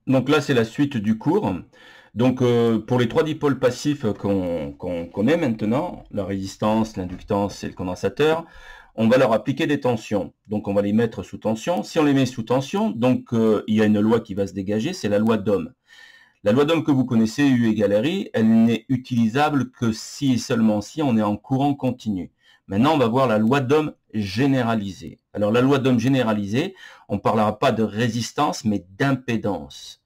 Donc là, c'est la suite du cours. Donc pour les trois dipôles passifs qu'on connaît maintenant, la résistance, l'inductance et le condensateur, on va leur appliquer des tensions. Donc on va les mettre sous tension. Si on les met sous tension, donc il y a une loi qui va se dégager, c'est la loi d'Ohm. La loi d'Ohm que vous connaissez, U égale RI, elle n'est utilisable que si et seulement si on est en courant continu. Maintenant, on va voir la loi d'Ohm généralisée. Alors la loi d'Ohm généralisée, on ne parlera pas de résistance, mais d'impédance.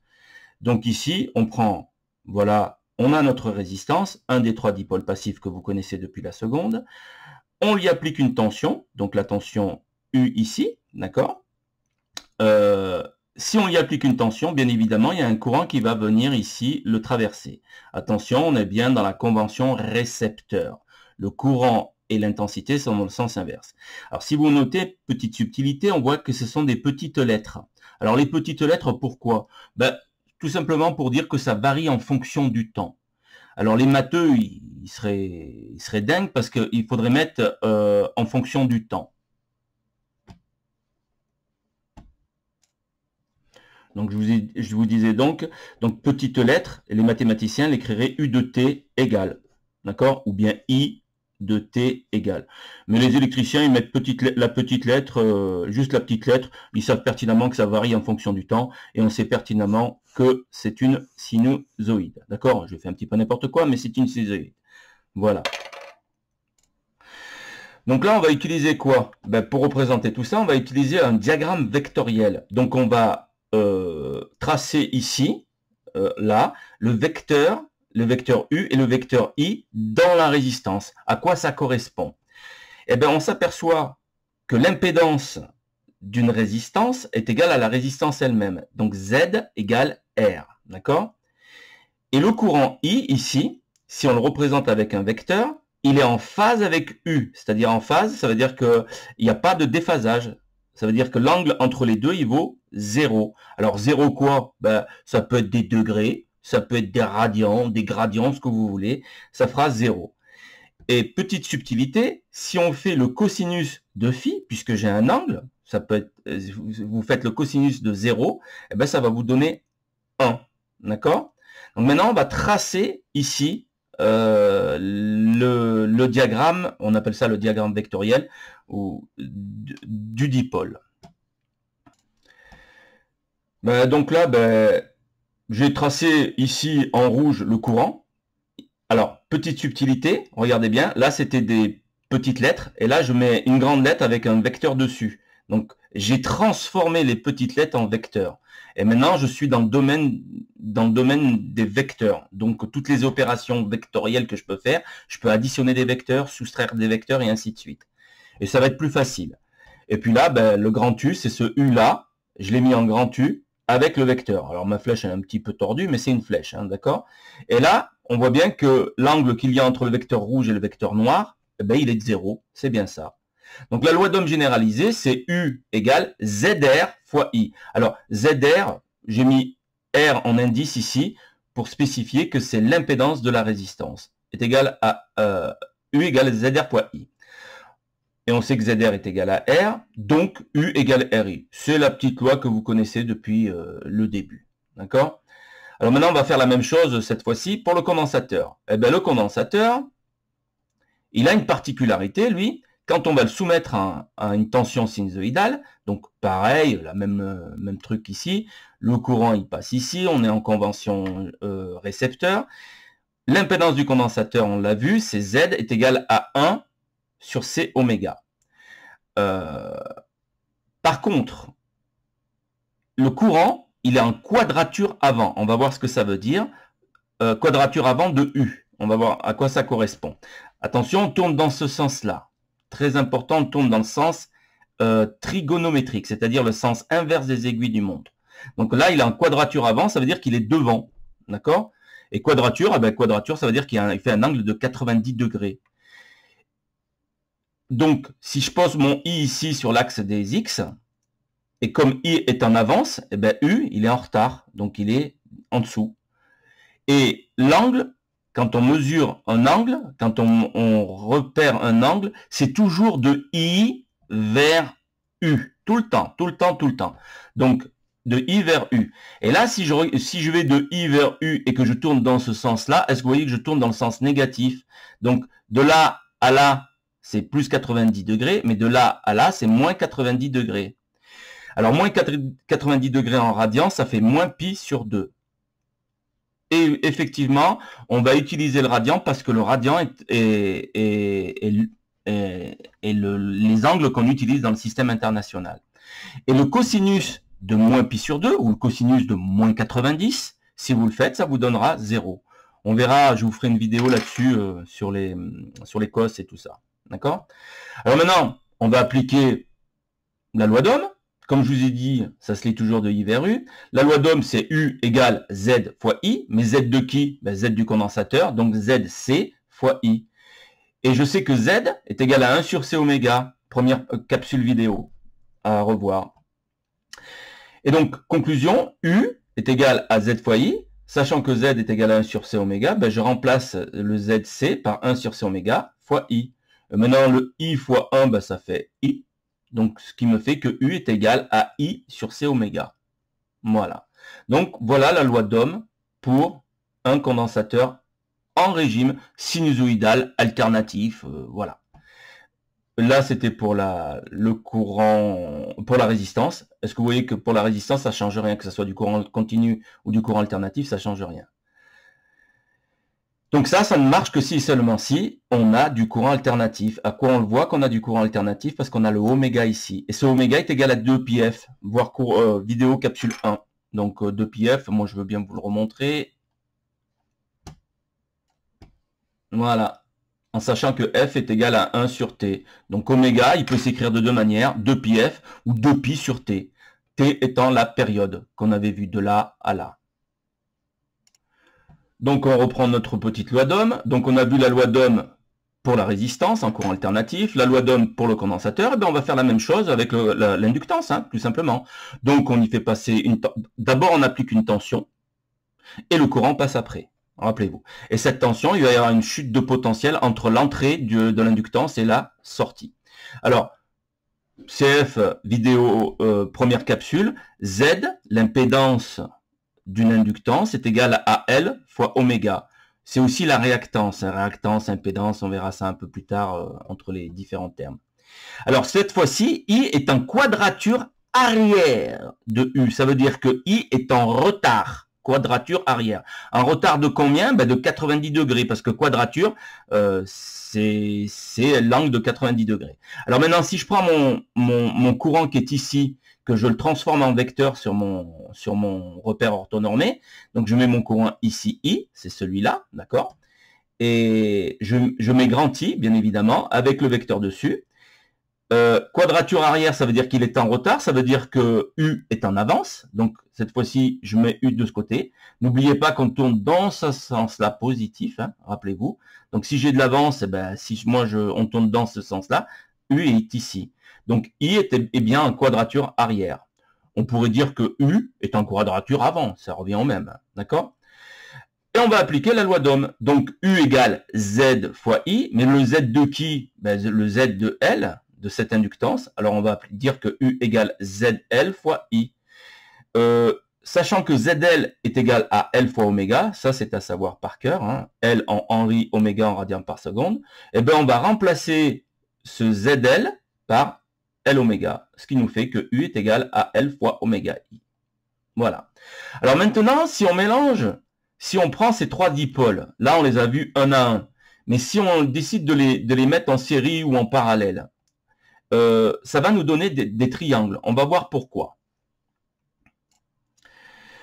Donc ici, on prend, voilà, on a notre résistance, un des trois dipôles passifs que vous connaissez depuis la seconde. On lui applique une tension, donc la tension U ici, d'accord. Si on y applique une tension, bien évidemment, il y a un courant qui va venir ici le traverser. Attention, on est bien dans la convention récepteur. Le courant et l'intensité sont dans le sens inverse. Alors, si vous notez, petite subtilité, on voit que ce sont des petites lettres. Alors, les petites lettres, pourquoi? Tout simplement pour dire que ça varie en fonction du temps. Alors, les matheux, ils seraient dingues parce qu'il faudrait mettre en fonction du temps. Donc, je vous disais donc petite lettre, et les mathématiciens l'écriraient U de T égale, d'accord? Ou bien I de T égale. Mais les électriciens, ils mettent la petite lettre, juste la petite lettre, ils savent pertinemment que ça varie en fonction du temps, et on sait pertinemment que c'est une sinusoïde, d'accord? Je fais un petit peu n'importe quoi, mais c'est une sinusoïde. Voilà. Donc là, on va utiliser quoi? Pour représenter tout ça, on va utiliser un diagramme vectoriel. Donc on va tracer ici, là, le vecteur U et le vecteur I dans la résistance. À quoi ça correspond? Eh bien, on s'aperçoit que l'impédance d'une résistance est égale à la résistance elle-même. Donc Z égale R, d'accord? Et le courant I, ici, si on le représente avec un vecteur, il est en phase avec U. C'est-à-dire en phase, ça veut dire qu'il n'y a pas de déphasage. Ça veut dire que l'angle entre les deux, il vaut 0. Alors 0 quoi? Ça peut être des degrés, ça peut être des radians, des gradients, ce que vous voulez. Ça fera 0. Et petite subtilité, si on fait le cosinus de phi, puisque j'ai un angle, ça peut être, vous faites le cosinus de 0, ça va vous donner 1. D'accord? Donc maintenant, on va tracer ici le diagramme, on appelle ça le diagramme vectoriel ou du dipôle. Donc là, j'ai tracé ici en rouge le courant. Alors, petite subtilité, regardez bien, là c'était des petites lettres, et là je mets une grande lettre avec un vecteur dessus. Donc, j'ai transformé les petites lettres en vecteurs. Et maintenant, je suis dans le domaine des vecteurs. Donc, toutes les opérations vectorielles que je peux faire, je peux additionner des vecteurs, soustraire des vecteurs et ainsi de suite. Et ça va être plus facile. Et puis là, le grand U, c'est ce U-là. Je l'ai mis en grand U avec le vecteur. Alors, ma flèche est un petit peu tordue, mais c'est une flèche, hein, d'accord? Et là, on voit bien que l'angle qu'il y a entre le vecteur rouge et le vecteur noir, il est de 0. C'est bien ça. Donc la loi d'Ohm généralisée, c'est U égale ZR fois I. Alors ZR, j'ai mis R en indice ici pour spécifier que c'est l'impédance de la résistance. Est égale à U égale ZR fois I. Et on sait que ZR est égal à R, donc U égale RI. C'est la petite loi que vous connaissez depuis le début. D'accord? Alors maintenant, on va faire la même chose cette fois-ci pour le condensateur. Le condensateur, il a une particularité, lui. Quand on va le soumettre à une tension sinusoïdale, donc pareil, la même truc ici, le courant il passe ici, on est en convention récepteur. L'impédance du condensateur, on l'a vu, c'est Z est égal à 1 sur C oméga. Par contre, le courant, il est en quadrature avant. On va voir ce que ça veut dire. Quadrature avant de U. On va voir à quoi ça correspond. Attention, on tourne dans ce sens-là. Très important, on tourne dans le sens trigonométrique, c'est-à-dire le sens inverse des aiguilles du montre. Donc là, il est en quadrature avant, ça veut dire qu'il est devant. D'accord? Et quadrature, quadrature, ça veut dire qu'il fait un angle de 90 degrés. Donc, si je pose mon I ici sur l'axe des X, et comme I est en avance, U, il est en retard, donc il est en dessous. Et l'angle, quand on mesure un angle, quand on repère un angle, c'est toujours de I vers U. Tout le temps, tout le temps, tout le temps. Donc, de I vers U. Et là, si je vais de I vers U et que je tourne dans ce sens-là, est-ce que vous voyez que je tourne dans le sens négatif? Donc, de là à là, c'est plus 90 degrés, mais de là à là, c'est moins 90 degrés. Alors, moins 90 degrés en radian, ça fait moins pi sur 2. Et effectivement, on va utiliser le radian parce que le radian est les angles qu'on utilise dans le système international. Et le cosinus de moins pi sur 2, ou le cosinus de moins 90, si vous le faites, ça vous donnera 0. On verra, je vous ferai une vidéo là-dessus sur les cos et tout ça. D'accord? Alors maintenant, on va appliquer la loi d'Ohm. Comme je vous ai dit, ça se lit toujours de I vers U. La loi d'Ohm, c'est U égale Z fois I. Mais Z de qui? Ben, Z du condensateur. Donc ZC fois I. Et je sais que Z est égal à 1 sur C oméga. Première capsule vidéo à revoir. Et donc, conclusion, U est égal à Z fois I. Sachant que Z est égal à 1 sur C oméga, ben, je remplace le ZC par 1 sur C oméga fois I. Et maintenant, le I fois 1, ben, ça fait I. Donc, ce qui me fait que U est égal à I sur C oméga. Voilà. Donc, voilà la loi d'Ohm pour un condensateur en régime sinusoïdal alternatif. Voilà. Là, c'était pour le courant, pour la résistance. Est-ce que vous voyez que pour la résistance, ça ne change rien, que ce soit du courant continu ou du courant alternatif, ça ne change rien. Donc ça ne marche que si et seulement si on a du courant alternatif. À quoi on le voit qu'on a du courant alternatif? Parce qu'on a le oméga ici. Et ce oméga est égal à 2πf, voire vidéo capsule 1. Donc 2πf, moi je veux bien vous le remontrer. Voilà. En sachant que f est égal à 1 sur t. Donc oméga, il peut s'écrire de deux manières, 2πf ou 2π sur t. T étant la période qu'on avait vue de là à là. Donc on reprend notre petite loi d'Ohm. Donc on a vu la loi d'Ohm pour la résistance en courant alternatif, la loi d'Ohm pour le condensateur. Et bien on va faire la même chose avec l'inductance, hein, plus simplement. Donc on y fait passer une... D'abord on applique une tension et le courant passe après. Rappelez-vous. Et cette tension, il va y avoir une chute de potentiel entre l'entrée de l'inductance et la sortie. Alors, CF vidéo première capsule, Z, l'impédance d'une inductance est égale à L fois oméga. C'est aussi la réactance. Réactance, impédance, on verra ça un peu plus tard entre les différents termes. Alors cette fois-ci, I est en quadrature arrière de U. Ça veut dire que I est en retard. Quadrature arrière. En retard de combien? Ben de 90 degrés, parce que quadrature, c'est l'angle de 90 degrés. Alors maintenant, si je prends mon courant qui est ici, que je le transforme en vecteur sur mon repère orthonormé, donc je mets mon courant ici, I, c'est celui-là, d'accord? Et je mets grand I, bien évidemment, avec le vecteur dessus. Quadrature arrière, ça veut dire qu'il est en retard, ça veut dire que U est en avance. Donc cette fois-ci, je mets U de ce côté. N'oubliez pas qu'on tourne dans ce sens-là positif, hein, rappelez-vous. Donc si j'ai de l'avance, eh ben, si on tourne dans ce sens-là, U est ici. Donc I est bien en quadrature arrière. On pourrait dire que U est en quadrature avant, ça revient au même, d'accord? Et on va appliquer la loi d'Ohm. Donc U égale Z fois I, mais le Z de qui? Ben, le Z de L, de cette inductance. Alors on va dire que U égale ZL fois I. Sachant que ZL est égal à L fois oméga, ça c'est à savoir par cœur, hein, L en Henry, oméga en radian par seconde, et bien on va remplacer ce ZL par L oméga, ce qui nous fait que U est égal à L fois oméga I. Voilà. Alors maintenant, si on mélange, si on prend ces trois dipôles, là on les a vus un à un, mais si on décide de les mettre en série ou en parallèle, ça va nous donner des triangles. On va voir pourquoi.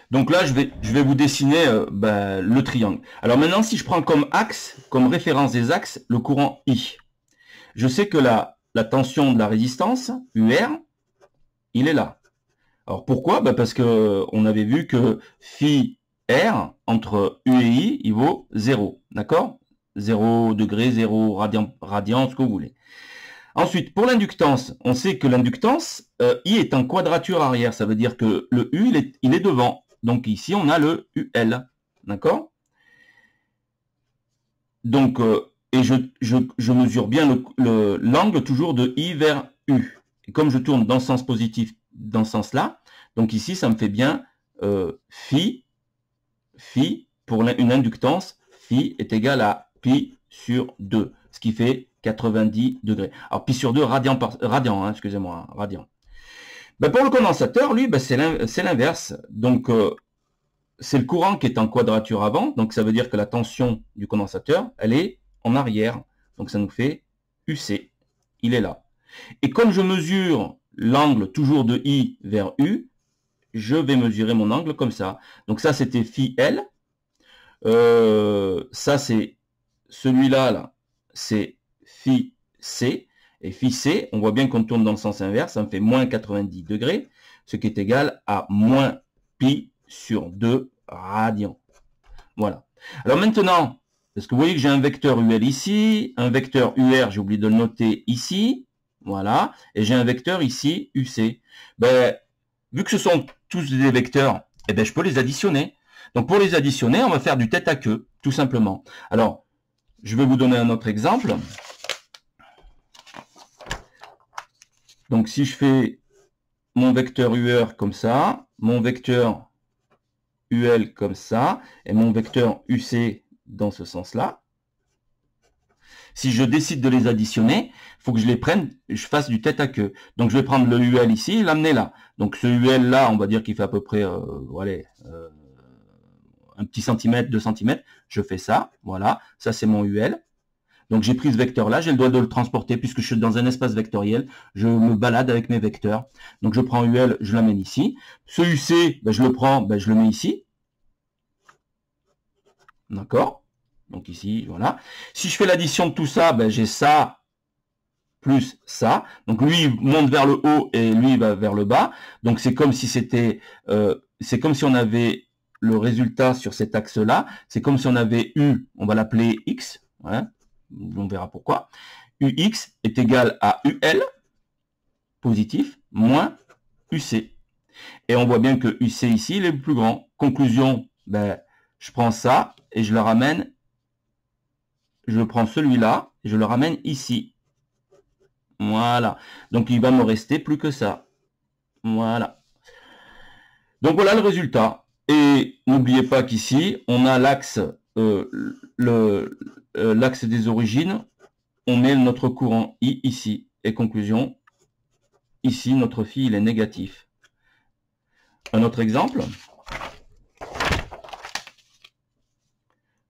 Donc là, je vais vous dessiner le triangle. Alors maintenant, si je prends comme axe, comme référence des axes, le courant I, je sais que la tension de la résistance, UR, il est là. Alors pourquoi? Parce que on avait vu que phi R entre U et I, il vaut 0. D'accord? 0 degré, 0 radian, ce que vous voulez. Ensuite, pour l'inductance, on sait que l'inductance, I est en quadrature arrière. Ça veut dire que le U, il est devant. Donc ici, on a le UL. D'accord? Donc, et je mesure bien l'angle toujours de I vers U. Et comme je tourne dans le sens positif, dans ce sens-là, Donc ici, ça me fait bien phi pour une inductance, phi est égal à pi sur 2, ce qui fait 90 degrés. Alors pi sur 2, radian, hein, excusez-moi, hein, radian. Ben, pour le condensateur, lui, ben, c'est l'inverse. Donc c'est le courant qui est en quadrature avant, donc ça veut dire que la tension du condensateur, elle est en arrière. Donc ça nous fait UC, il est là. Et comme je mesure l'angle toujours de I vers U, je vais mesurer mon angle comme ça. Donc ça, c'était phi L. Ça, c'est celui-là, là, c'est phi C. Et phi C, on voit bien qu'on tourne dans le sens inverse, ça me fait moins 90 degrés, ce qui est égal à moins pi sur 2 radians. Voilà. Alors maintenant, est-ce que vous voyez que j'ai un vecteur UL ici, un vecteur UR, j'ai oublié de le noter ici, voilà, et j'ai un vecteur ici, UC. Ben, vu que ce sont tous des vecteurs, eh ben, je peux les additionner. Donc pour les additionner, on va faire du tête à queue, tout simplement. Alors, je vais vous donner un autre exemple. Donc si je fais mon vecteur UR comme ça, mon vecteur UL comme ça, et mon vecteur UC dans ce sens-là, si je décide de les additionner, il faut que je les prenne, je fasse du tête à queue. Donc je vais prendre le UL ici et l'amener là. Donc ce UL là, on va dire qu'il fait à peu près voilà, un petit centimètre, 2 centimètres. Je fais ça, voilà, ça c'est mon UL. Donc j'ai pris ce vecteur-là, j'ai le droit de le transporter puisque je suis dans un espace vectoriel. Je me balade avec mes vecteurs. Donc je prends UL, je l'amène ici. Ce UC, ben, je le prends, ben, je le mets ici. D'accord? Donc ici, voilà. Si je fais l'addition de tout ça, ben, j'ai ça plus ça. Donc lui il monte vers le haut et lui va vers le bas. Donc c'est comme si c'était, c'est comme si on avait le résultat sur cet axe-là. C'est comme si on avait U, on va l'appeler X. Hein, on verra pourquoi. UX est égal à UL, positif, moins UC. Et on voit bien que UC ici, il est le plus grand. Conclusion, ben, je prends ça et je le ramène, je prends celui-là et je le ramène ici. Voilà. Donc il va me rester plus que ça. Voilà. Donc voilà le résultat. Et n'oubliez pas qu'ici, on a l'axe l'axe des origines. On met notre courant I ici. Et conclusion, ici, notre phi, il est négatif. Un autre exemple.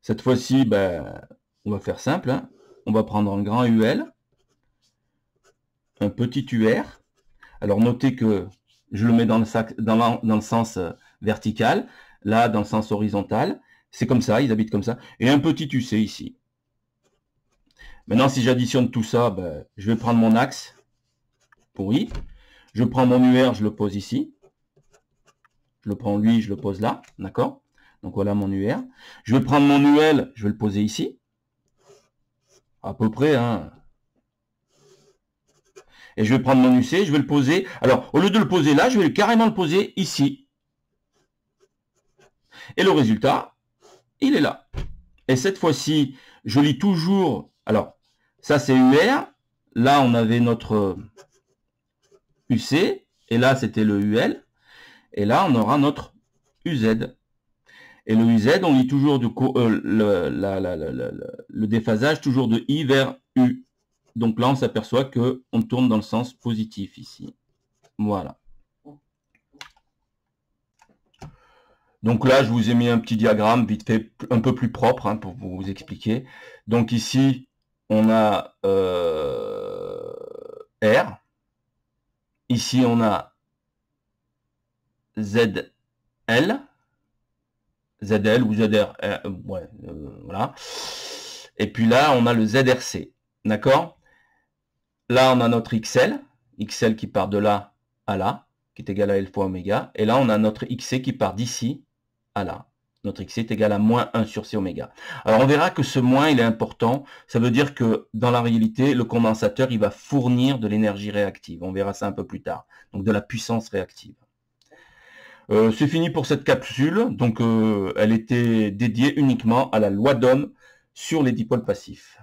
Cette fois-ci, ben, on va faire simple. Hein. On va prendre un grand UL, un petit UR. Alors notez que je le mets dans le sens vertical, là dans le sens horizontal. C'est comme ça, ils habitent comme ça. Et un petit UC ici. Maintenant, si j'additionne tout ça, ben, je vais prendre mon axe pour I. Je prends mon UR, je le pose ici. Je le prends lui, je le pose là. D'accord? Donc voilà mon UR. Je vais prendre mon UL, je vais le poser ici. À peu près, hein. Et je vais prendre mon UC, je vais le poser. Alors, au lieu de le poser là, je vais carrément le poser ici. Et le résultat, il est là. Et cette fois-ci, je lis toujours. Alors, ça c'est UR. Là, on avait notre UC. Et là, c'était le UL. Et là, on aura notre UZ. Et le UZ, on lit toujours du coup, le déphasage toujours de I vers U. Donc là, on s'aperçoit que on tourne dans le sens positif ici. Voilà. Donc là, je vous ai mis un petit diagramme vite fait, un peu plus propre hein, pour vous expliquer. Donc ici, on a R. Ici, on a ZL. ZL ou ZR. Ouais, voilà. Et puis là, on a le ZRC. D'accord? Là, on a notre XL. XL qui part de là à là, qui est égal à L fois oméga. Et là, on a notre XC qui part d'ici à là. Notre XC est égal à moins 1 sur C oméga. Alors, on verra que ce moins, il est important. Ça veut dire que, dans la réalité, le condensateur, il va fournir de l'énergie réactive. On verra ça un peu plus tard. Donc, de la puissance réactive. C'est fini pour cette capsule. Donc, elle était dédiée uniquement à la loi d'Ohm sur les dipôles passifs.